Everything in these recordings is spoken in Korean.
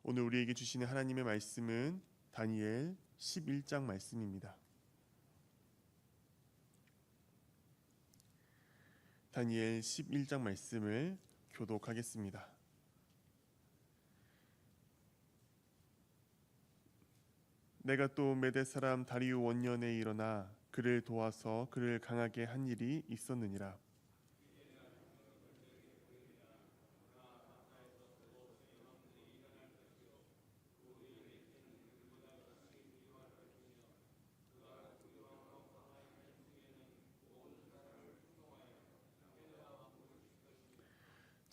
오늘 우리에게 주시는 하나님의 말씀은 다니엘 11장 말씀입니다. 다니엘 11장 말씀을 교독하겠습니다. 내가 또 메대 사람 다리우 원년에 일어나 그를 도와서 그를 강하게 한 일이 있었느니라.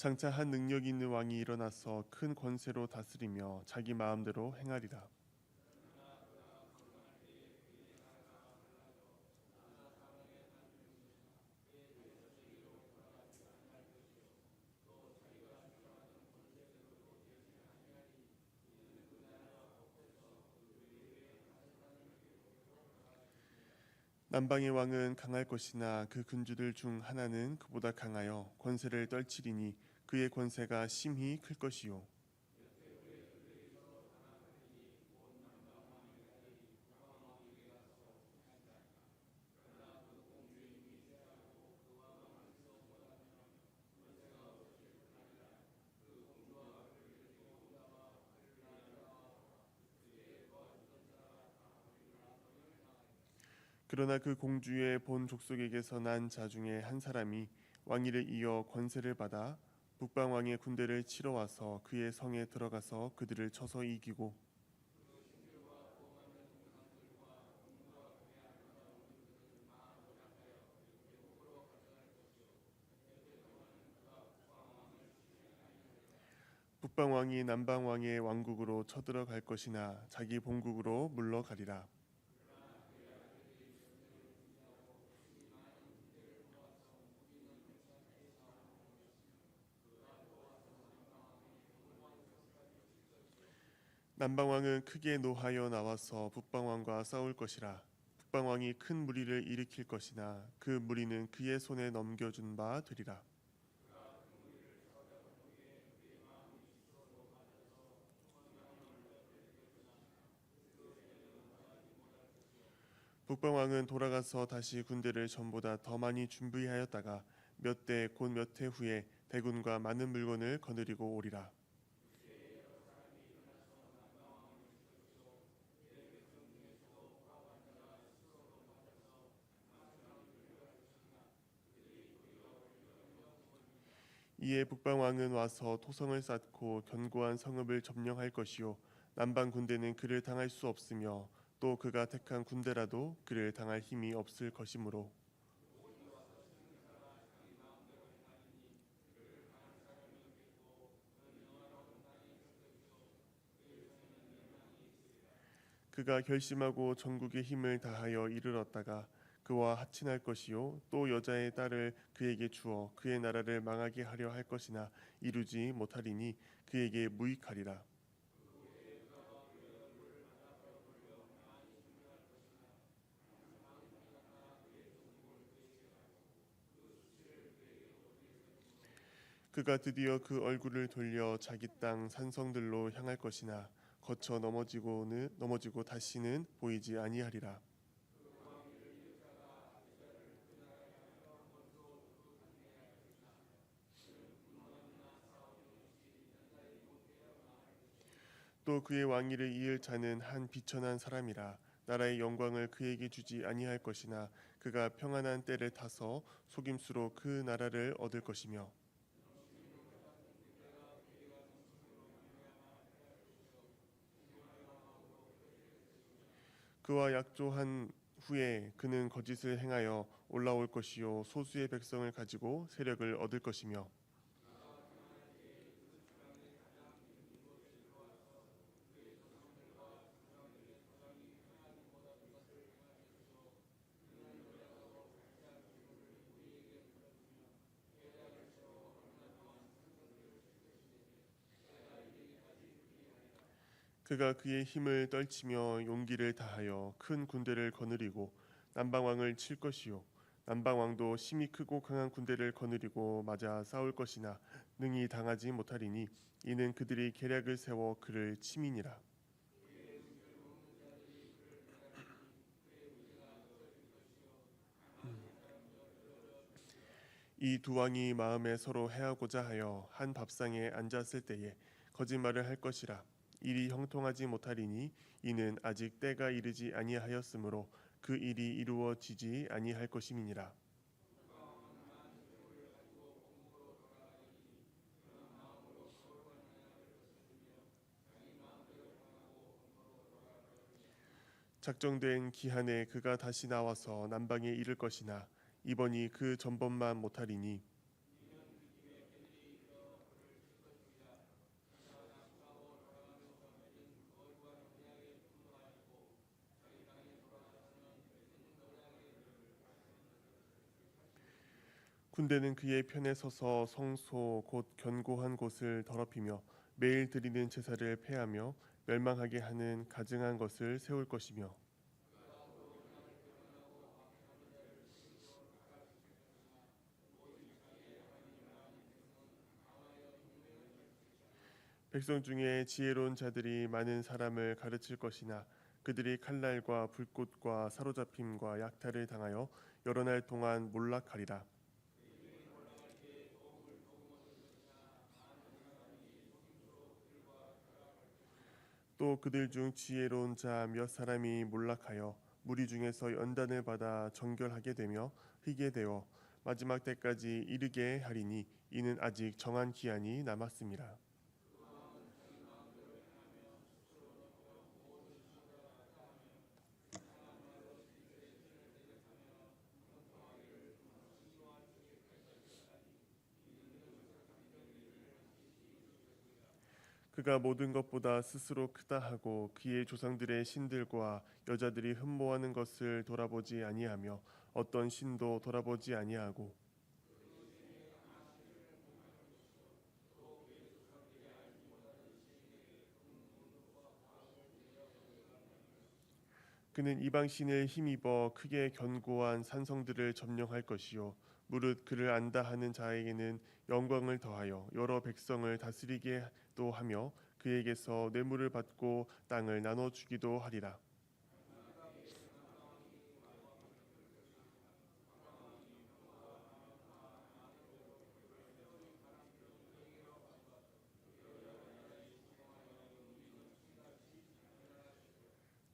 장차 한 능력 있는 왕이 일어나서 큰 권세로 다스리며 자기 마음대로 행하리라. 남방의 왕은 강할 것이나 그 군주들 중 하나는 그보다 강하여 권세를 떨치리니 그의 권세가 심히 클 것이요. 그러나 그 공주의 본 족속에게서 난 자 중에 한 사람이 왕위를 이어 권세를 받아 북방 왕의 군대를 치러 와서 그의 성에 들어가서 그들을 쳐서 이기고 북방 왕이 남방 왕의 왕국으로 쳐들어갈 것이나 자기 본국으로 물러가리라. 남방왕은 크게 노하여 나와서 북방왕과 싸울 것이라. 북방왕이 큰 무리를 일으킬 것이나 그 무리는 그의 손에 넘겨준 바 되리라. 북방왕은 돌아가서 다시 군대를 전보다 더 많이 준비하였다가 몇 대 곧 몇 해 후에 대군과 많은 물건을 거느리고 오리라. 이에 북방왕은 와서 토성을 쌓고 견고한 성읍을 점령할 것이요 남방 군대는 그를 당할 수 없으며 또 그가 택한 군대라도 그를 당할 힘이 없을 것이므로 그가 결심하고 전국의 힘을 다하여 이르렀다가 그와 합친할 것이요 또 여자의 딸을 그에게 주어 그의 나라를 망하게 하려 할 것이나 이루지 못하리니 그에게 무익하리라. 그가 드디어 그 얼굴을 돌려 자기 땅 산성들로 향할 것이나 거쳐 넘어지고 다시는 보이지 아니하리라. 또 그의 왕위를 이을 자는 한 비천한 사람이라. 나라의 영광을 그에게 주지 아니할 것이나 그가 평안한 때를 타서 속임수로 그 나라를 얻을 것이며 그와 약조한 후에 그는 거짓을 행하여 올라올 것이요 소수의 백성을 가지고 세력을 얻을 것이며 그가 그의 힘을 떨치며 용기를 다하여 큰 군대를 거느리고 남방왕을 칠 것이요 남방 왕도 심히 크고 강한 군대를 거느리고 맞아 싸울 것이나 능히 당하지 못하리니 이는 그들이 계략을 세워 그를 치민이라. 이 두 왕이 마음에 서로 해하고자 하여 한 밥상에 앉았을 때에 거짓말을 할 것이라. 일이 형통하지 못하리니 이는 아직 때가 이르지 아니하였으므로 그 일이 이루어지지 아니할 것임이니라. 작정된 기한에 그가 다시 나와서 남방에 이를 것이나 이번이 그 전번만 못하리니 군대는 그의 편에 서서 성소 곧 견고한 곳을 더럽히며 매일 드리는 제사를 폐하며 멸망하게 하는 가증한 것을 세울 것이며 백성 중에 지혜로운 자들이 많은 사람을 가르칠 것이나 그들이 칼날과 불꽃과 사로잡힘과 약탈을 당하여 여러 날 동안 몰락하리라. 또 그들 중 지혜로운 자 몇 사람이 몰락하여 무리 중에서 연단을 받아 정결하게 되며 희게 되어 마지막 때까지 이르게 하리니 이는 아직 정한 기한이 남았습니다. 그가 모든 것보다 스스로 크다 하고 그의 조상들의 신들과 여자들이 흠모하는 것을 돌아보지 아니하며 어떤 신도 돌아보지 아니하고 그는 이방 신을 힘입어 크게 견고한 산성들을 점령할 것이요 무릇 그를 안다 하는 자에게는 영광을 더하여 여러 백성을 다스리게도 하며 그에게서 뇌물을 받고 땅을 나눠 주기도 하리라.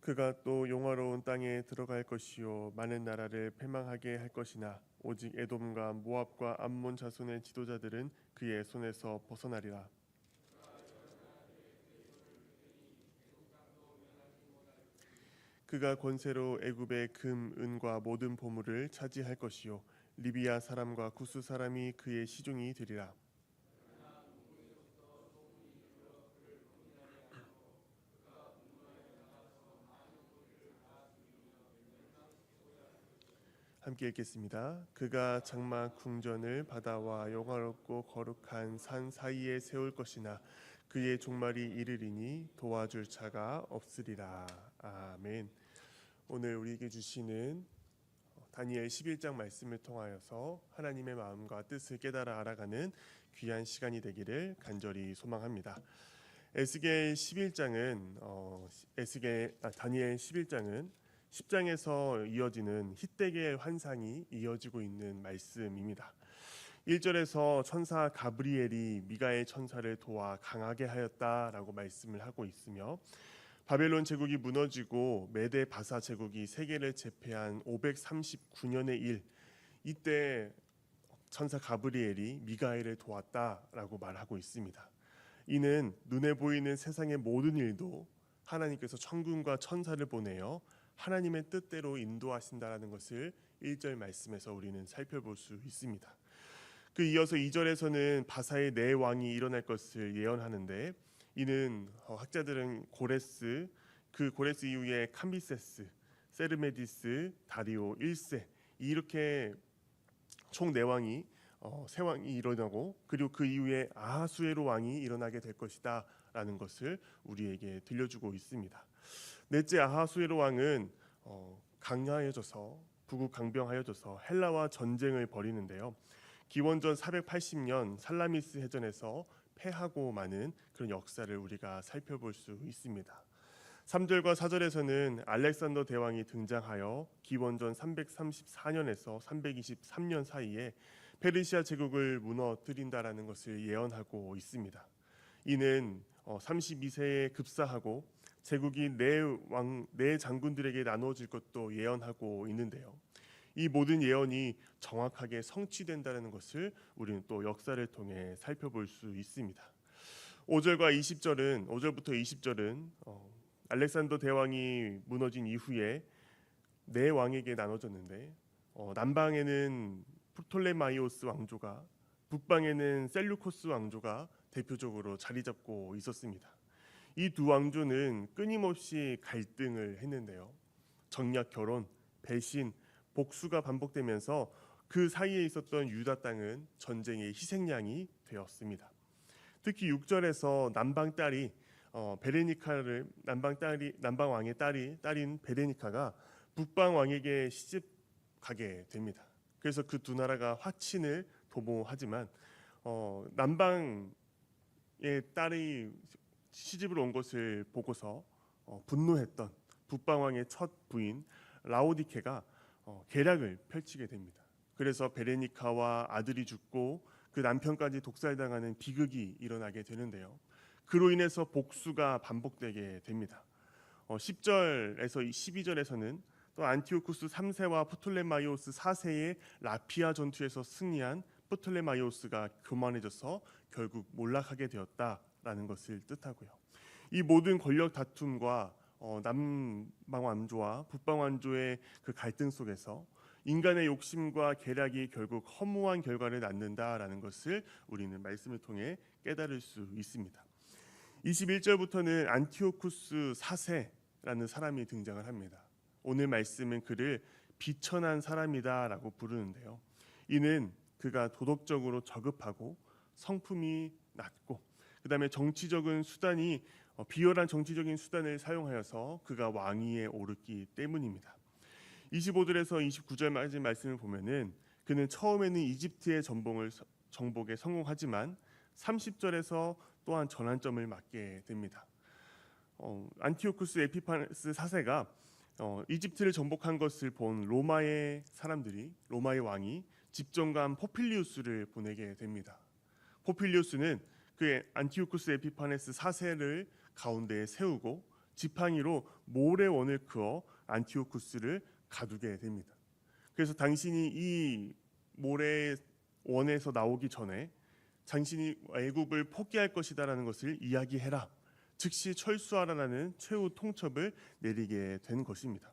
그가 또 용화로운 땅에 들어갈 것이요 많은 나라를 패망하게 할 것이나 오직 에돔과 모압과 암몬 자손의 지도자들은 그의 손에서 벗어나리라. 그가 권세로 애굽의 금, 은과 모든 보물을 차지할 것이요 리비아 사람과 구스 사람이 그의 시종이 되리라. 함께 읽겠습니다. 그가 장막 궁전을 바다와 영화롭고 거룩한 산 사이에 세울 것이나 그의 종말이 이르리니 도와줄 자가 없으리라. 아멘. 오늘 우리에게 주시는 다니엘 11장 말씀을 통하여서 하나님의 마음과 뜻을 깨달아 알아가는 귀한 시간이 되기를 간절히 소망합니다. 에스겔 11장은 다니엘 11장은 10장에서 이어지는 히데kel 환상이 이어지고 있는 말씀입니다. 1절에서 천사 가브리엘이 미가엘 천사를 도와 강하게 하였다라고 말씀을 하고 있으며 바벨론 제국이 무너지고 메데 바사 제국이 세계를 제패한 539년의 일, 이때 천사 가브리엘이 미가엘을 도왔다라고 말하고 있습니다. 이는 눈에 보이는 세상의 모든 일도 하나님께서 천군과 천사를 보내어 하나님의 뜻대로 인도하신다라는 것을 1절 말씀에서 우리는 살펴볼 수 있습니다. 그 이어서 2절에서는 바사의 네 왕이 일어날 것을 예언하는데 이는 학자들은 고레스, 그 고레스 이후에 캄비세스, 세르메디스, 다리오 1세 이렇게 총 4왕이 세 왕이 일어나고 그리고 그 이후에 아하수에로 왕이 일어나게 될 것이다 라는 것을 우리에게 들려주고 있습니다. 넷째 아하수에로 왕은 강하여져서 부국강병하여져서 헬라와 전쟁을 벌이는데요. 기원전 480년 살라미스 해전에서 패하고 마는 그런 역사를 우리가 살펴볼 수 있습니다. 3절과 4절에서는 알렉산더 대왕이 등장하여 기원전 334년에서 323년 사이에 페르시아 제국을 무너뜨린다라는 것을 예언하고 있습니다. 이는 32세에 급사하고 제국이 네 장군들에게 나누어질 것도 예언하고 있는데요. 이 모든 예언이 정확하게 성취된다는 것을 우리는 또 역사를 통해 살펴볼 수 있습니다. 5절부터 20절은 알렉산더 대왕이 무너진 이후에 네 왕에게 나눠졌는데 남방에는 프톨레마이오스 왕조가, 북방에는 셀루코스 왕조가 대표적으로 자리 잡고 있었습니다. 이 두 왕조는 끊임없이 갈등을 했는데요. 정략 결혼, 배신, 복수가 반복되면서 그 사이에 있었던 유다 땅은 전쟁의 희생양이 되었습니다. 특히 6절에서 남방 왕의 딸인 베레니카가 북방 왕에게 시집 가게 됩니다. 그래서 그 두 나라가 화친을 도모하지만 남방의 딸이 시집을 온 것을 보고서 분노했던 북방 왕의 첫 부인 라오디케가 계략을 펼치게 됩니다. 그래서 베레니카와 아들이 죽고 그 남편까지 독살당하는 비극이 일어나게 되는데요. 그로 인해서 복수가 반복되게 됩니다. 10절에서 12절에서는 또 안티오쿠스 3세와 프톨레마이오스 4세의 라피아 전투에서 승리한 프톨레마이오스가 교만해져서 결국 몰락하게 되었다라는 것을 뜻하고요. 이 모든 권력 다툼과 남방 왕조와 북방 왕조의 그 갈등 속에서 인간의 욕심과 계략이 결국 허무한 결과를 낳는다라는 것을 우리는 말씀을 통해 깨달을 수 있습니다. 21절부터는 안티오쿠스 4세라는 사람이 등장을 합니다. 오늘 말씀은 그를 비천한 사람이다라고 부르는데요. 이는 그가 도덕적으로 저급하고 성품이 낮고 그다음에 비열한 정치적인 수단을 사용하여서 그가 왕위에 오르기 때문입니다. 25절에서 29절까지 말씀을 보면은 그는 처음에는 이집트의 정복에 성공하지만 30절에서 또한 전환점을 맞게 됩니다. 안티오쿠스 에피파네스 4세가 이집트를 정복한 것을 본 로마의 왕이 집정관 포필리우스를 보내게 됩니다. 포필리우스는 그 안티오쿠스 에피파네스 4세를 가운데에 세우고 지팡이로 모래원을 그어 안티오쿠스를 가두게 됩니다. 그래서 당신이 이 모래원에서 나오기 전에 당신이 애굽을 포기할 것이다라는 것을 이야기해라. 즉시 철수하라라는 최후 통첩을 내리게 된 것입니다.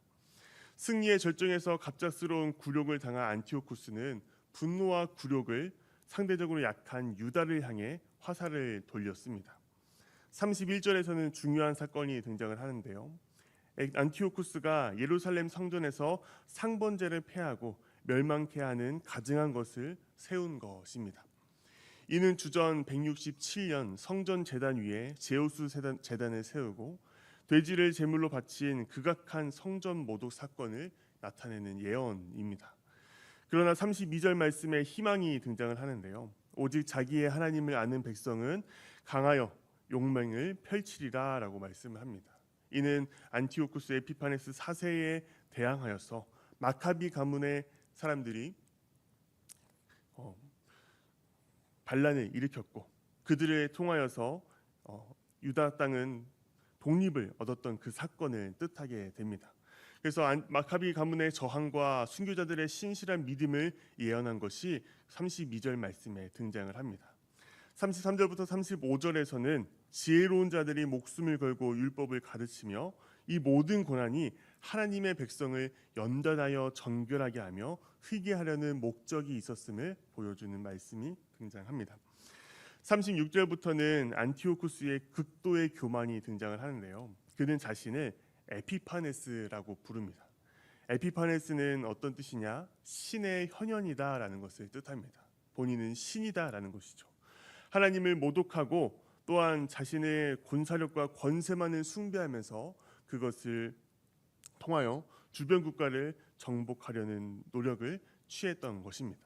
승리의 절정에서 갑작스러운 굴욕을 당한 안티오쿠스는 분노와 굴욕을 상대적으로 약한 유다를 향해 화살을 돌렸습니다. 31절에서는 중요한 사건이 등장을 하는데요. 안티오쿠스가 예루살렘 성전에서 상번제를 폐하고 멸망케 하는 가증한 것을 세운 것입니다. 이는 주전 167년 성전 제단 위에 제우스 제단을 세우고 돼지를 제물로 바친 극악한 성전 모독 사건을 나타내는 예언입니다. 그러나 32절 말씀에 희망이 등장을 하는데요. 오직 자기의 하나님을 아는 백성은 강하여 용맹을 펼치리라 라고 말씀을 합니다. 이는 안티오쿠스 에피파네스 4세에 대항하여서 마카비 가문의 사람들이 반란을 일으켰고 그들을 통하여서 유다 땅은 독립을 얻었던 그 사건을 뜻하게 됩니다. 그래서 마카비 가문의 저항과 순교자들의 신실한 믿음을 예언한 것이 32절 말씀에 등장을 합니다. 33절부터 35절에서는 지혜로운 자들이 목숨을 걸고 율법을 가르치며 이 모든 고난이 하나님의 백성을 연단하여 정결하게 하며 회개하려는 목적이 있었음을 보여주는 말씀이 등장합니다. 36절부터는 안티오쿠스의 극도의 교만이 등장을 하는데요. 그는 자신을 에피파네스라고 부릅니다. 에피파네스는 어떤 뜻이냐? 신의 현현이다라는 것을 뜻합니다. 본인은 신이다라는 것이죠. 하나님을 모독하고 또한 자신의 군사력과 권세만을 숭배하면서 그것을 통하여 주변 국가를 정복하려는 노력을 취했던 것입니다.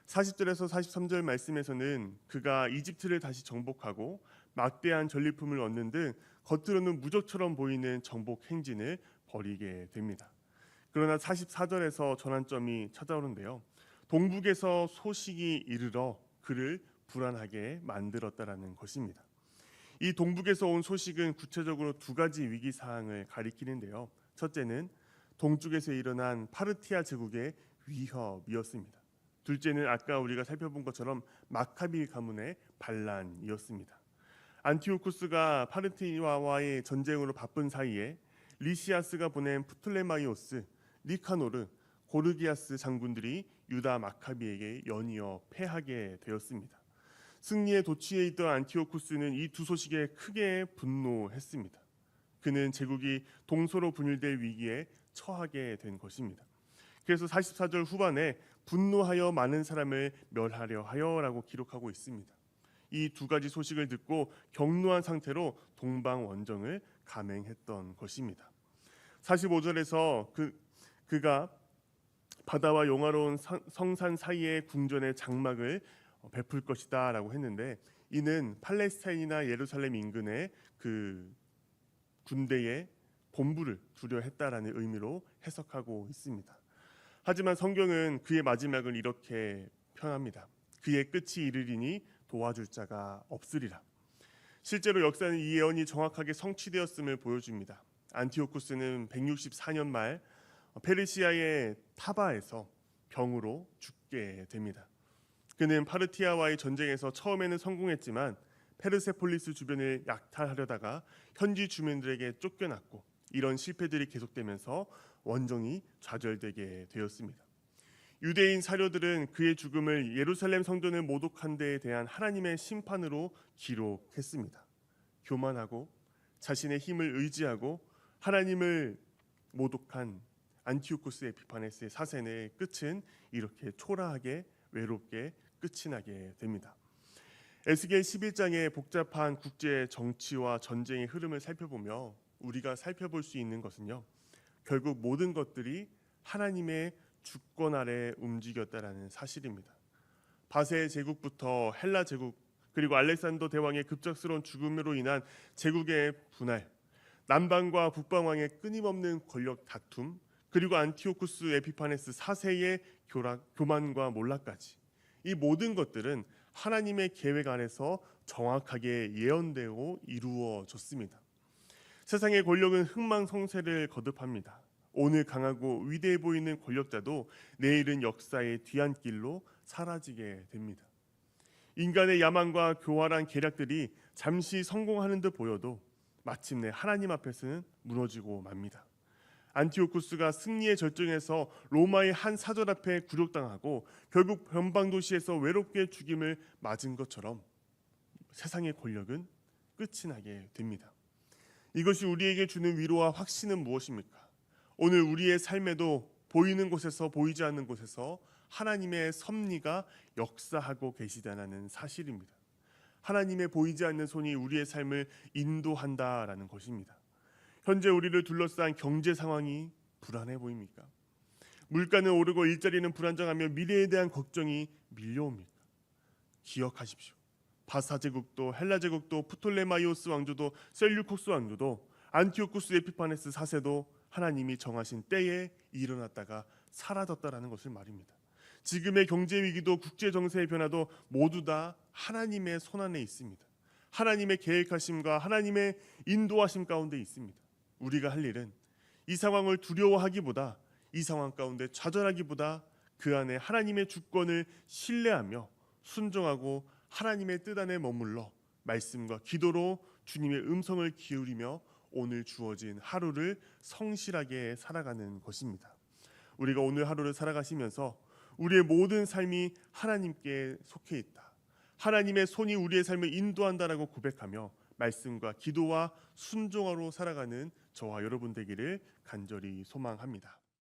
40절에서 43절 말씀에서는 그가 이집트를 다시 정복하고 막대한 전리품을 얻는 등 겉으로는 무적처럼 보이는 정복 행진을 벌이게 됩니다. 그러나 44절에서 전환점이 찾아오는데요. 동북에서 소식이 이르러 그를 불안하게 만들었다라는 것입니다. 이 동북에서 온 소식은 구체적으로 두 가지 위기 사항을 가리키는데요. 첫째는 동쪽에서 일어난 파르티아 제국의 위협이었습니다. 둘째는 아까 우리가 살펴본 것처럼 마카비 가문의 반란이었습니다. 안티오쿠스가 파르티아와의 전쟁으로 바쁜 사이에 리시아스가 보낸 프톨레마이오스, 니카노르, 고르기아스 장군들이 유다 마카비에게 연이어 패하게 되었습니다. 승리에 도취해 있던 안티오쿠스는 이 두 소식에 크게 분노했습니다. 그는 제국이 동서로 분열될 위기에 처하게 된 것입니다. 그래서 44절 후반에 분노하여 많은 사람을 멸하려 하여라고 기록하고 있습니다. 이 두 가지 소식을 듣고 격노한 상태로 동방 원정을 감행했던 것입니다. 45절에서 그가 바다와 용화로운 성산 사이의 궁전의 장막을 베풀 것이다라고 했는데 이는 팔레스타인이나 예루살렘 인근의 그 군대의 본부를 두려 했다라는 의미로 해석하고 있습니다. 하지만 성경은 그의 마지막을 이렇게 표현합니다. 그의 끝이 이르리니 도와줄 자가 없으리라. 실제로 역사는 이 예언이 정확하게 성취되었음을 보여줍니다. 안티오쿠스는 164년 말 페르시아의 타바에서 병으로 죽게 됩니다. 그는 파르티아와의 전쟁에서 처음에는 성공했지만 페르세폴리스 주변을 약탈하려다가 현지 주민들에게 쫓겨났고 이런 실패들이 계속되면서 원정이 좌절되게 되었습니다. 유대인 사료들은 그의 죽음을 예루살렘 성전을 모독한 데에 대한 하나님의 심판으로 기록했습니다. 교만하고 자신의 힘을 의지하고 하나님을 모독한 안티오쿠스 에피파네스의 사센의 끝은 이렇게 초라하게 외롭게 끝이 나게 됩니다. 에스겔 11장의 복잡한 국제 정치와 전쟁의 흐름을 살펴보며 우리가 살펴볼 수 있는 것은요. 결국 모든 것들이 하나님의 주권 아래 움직였다라는 사실입니다. 바세 제국부터 헬라 제국 그리고 알렉산더 대왕의 급작스러운 죽음으로 인한 제국의 분할, 남방과 북방왕의 끊임없는 권력 다툼, 그리고 안티오쿠스 에피파네스 4세의 교만과 몰락까지 이 모든 것들은 하나님의 계획 안에서 정확하게 예언되고 이루어졌습니다. 세상의 권력은 흥망성쇠를 거듭합니다. 오늘 강하고 위대해 보이는 권력자도 내일은 역사의 뒤안길로 사라지게 됩니다. 인간의 야망과 교활한 계략들이 잠시 성공하는 듯 보여도 마침내 하나님 앞에서는 무너지고 맙니다. 안티오쿠스가 승리의 절정에서 로마의 한 사절 앞에 굴욕당하고 결국 변방 도시에서 외롭게 죽임을 맞은 것처럼 세상의 권력은 끝이 나게 됩니다. 이것이 우리에게 주는 위로와 확신은 무엇입니까? 오늘 우리의 삶에도 보이는 곳에서 보이지 않는 곳에서 하나님의 섭리가 역사하고 계시다는 사실입니다. 하나님의 보이지 않는 손이 우리의 삶을 인도한다라는 것입니다. 현재 우리를 둘러싼 경제 상황이 불안해 보입니까? 물가는 오르고 일자리는 불안정하며 미래에 대한 걱정이 밀려옵니까? 기억하십시오. 바사 제국도 헬라 제국도 프톨레마이오스 왕조도 셀류코스 왕조도 안티오쿠스 에피파네스 4세도 하나님이 정하신 때에 일어났다가 사라졌다라는 것을 말입니다. 지금의 경제 위기도 국제 정세의 변화도 모두 다 하나님의 손안에 있습니다. 하나님의 계획하심과 하나님의 인도하심 가운데 있습니다. 우리가 할 일은 이 상황을 두려워하기보다 이 상황 가운데 좌절하기보다 그 안에 하나님의 주권을 신뢰하며 순종하고 하나님의 뜻 안에 머물러 말씀과 기도로 주님의 음성을 기울이며 오늘 주어진 하루를 성실하게 살아가는 것입니다. 우리가 오늘 하루를 살아가시면서 우리의 모든 삶이 하나님께 속해 있다. 하나님의 손이 우리의 삶을 인도한다라고 고백하며 말씀과 기도와 순종으로 살아가는 저와 여러분 되기를 간절히 소망합니다.